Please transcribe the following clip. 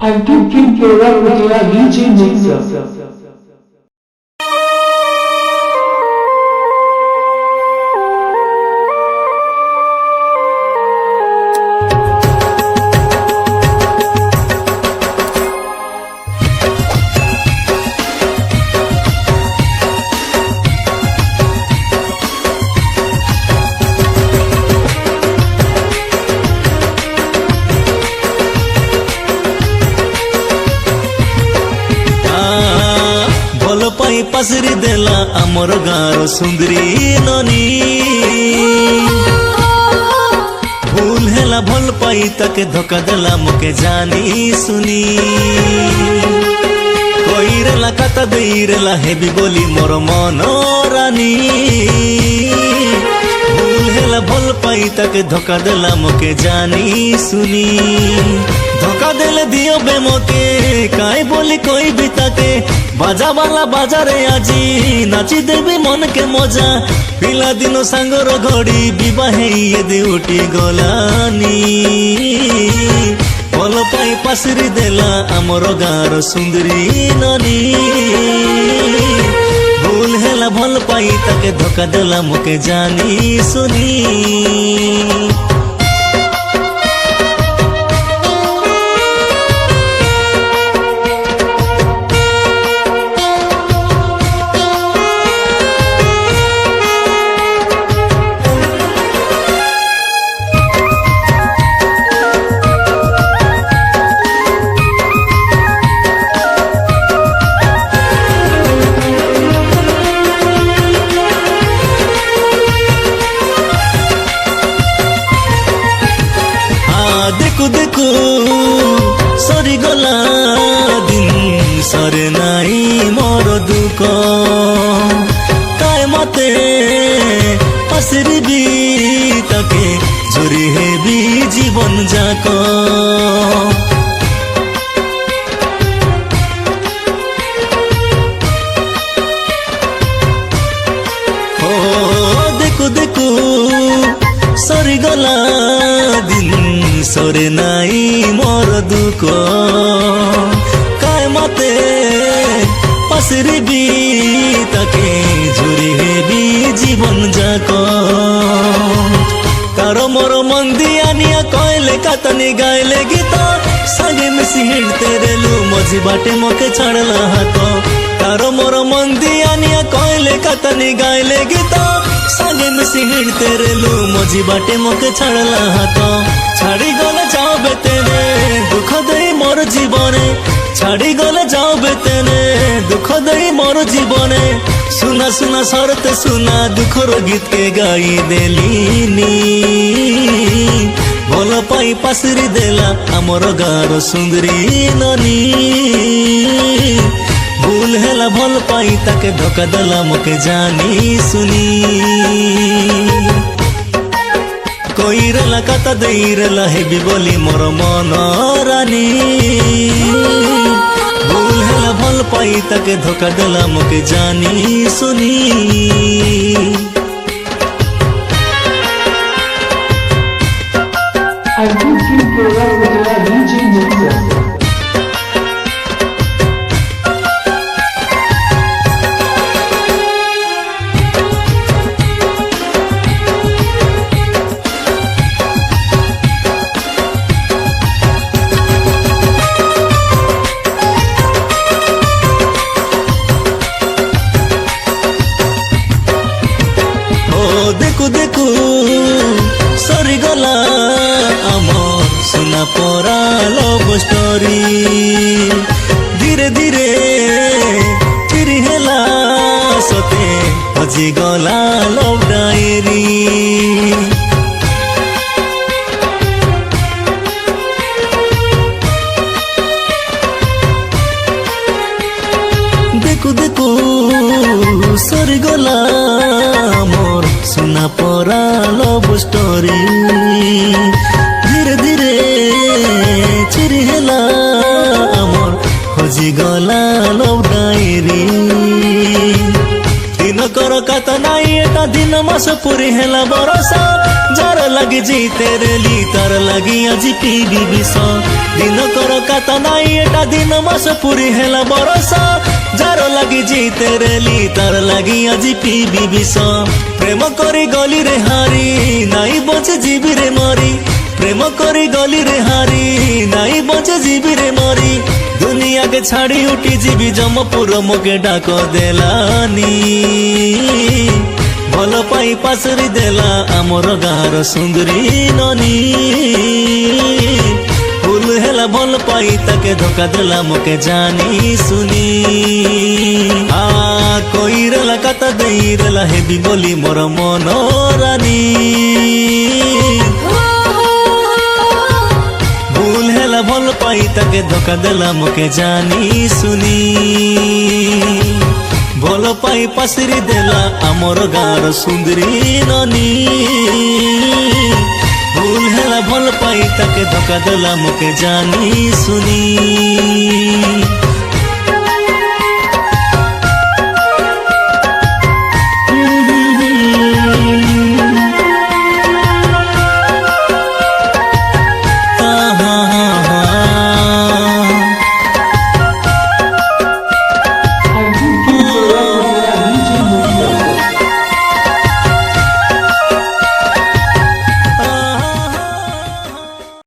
I'm thinking program with a DJ Mixer. पासरी देला आमर गाँर सुंदरी ननी भूल हेला भल पाई ताके धोखा देला मोके जानी सुनी कईरेला काता देईरेला हेबी बोली मोर मन रानी भूल हेला भल पाई ताके धोखा देला मोके जानी सुनी धोखा देले दियो बे मोके काई बोली कोई भी ताके बाजा वाला बाजारे आजी नाची देवी मन के मजा पिला दिनो सांगर घड़ी बिबाहे ये देउटी गलानी भल पाई पासरी देला आमर गाँर सुंदरी ननी भूल हेला भल पाई ताके धोखा देला मोके जानी सुनी देखु देखु सरी गला दिन सरे नाई मोर दुख काय मते पासरी भी ताके जोरी हेबी जीवन जाक देखु देखु सरी गला दिन सरे नाई मोर दुख काय मते पासरी भी ताके झुरी हेबी जीवन जाक तारो मोर मंदी आनिया कहले कातनी गाइले गीत संगे मिसी हिड़ते रेलू मझी बाटे मोके छाड़ला हाथ तारो मोर मंदी आनिया कहले कातनी गाइले गीत संगे मिसी हिड़ते रेलू मझी बाटे मोके छाड़ला हाथ छाड़ी गले जाओ बेतेने दुख दई मोर जीवने छाड़ी गले जाओ बेतेने दुख दई मोर जीवने सुना सुना सरते सुना दुखर गीत के गाई देलीनी भल पाई पासरी देला आमर गाँर सुंदरी ननी भूल हेला भल पाई ताके धोखा देला मोके जानी सुनी कईरेला काता देईरेला हेबी बोली मोर मन रानी भूल हेला भल पाई ताके धोखा देला मोके जानी सुनी I'm thinking program with a DJ Mixer. देखु देखु सरी गला आमर सुना परा लव स्टोरी धीरे धीरे चिरी हेला सते हजी गला लव डायरी देखु देखु सरी गला मोर सुना परा लव स्टोरी धीरे धीरे चिरी हेला आमर हजी गला लव डायरी दिन कर काता नाई एटा दिन मास पूरी हेला बरसा जार लगी जीते रेली तार लगी आज पीबी विष दिन कर काता नाई एटा दिन मास पूरी हेला बरसा जार लगी जीते रेली तार लगी आज पीबी विष प्रेम करी गली रे हारी नाई बचे जीवी रे मरी प्रेम करी गली रे हारी नाई बचे जीवी रे मरी दुनिया के छाड़ी उठी जीवी जमपुर मोके डाक देलानी भल पाई पासरी देला आमर गाँर सुंदरी ननी फूल हेला भल पाई ताके धोखा देला मोके जानी सुनी आ कोई रेला काता देई रेला हेबी बोली मोर मन रानी भूल हेला भल पाई ताके धोखा देला मोके जानी सुनी भल पाई पासरी देला आमर गाँर सुंदरी ननी भूल हेला भल पाई ताके धोखा देला मोके जानी सुनी।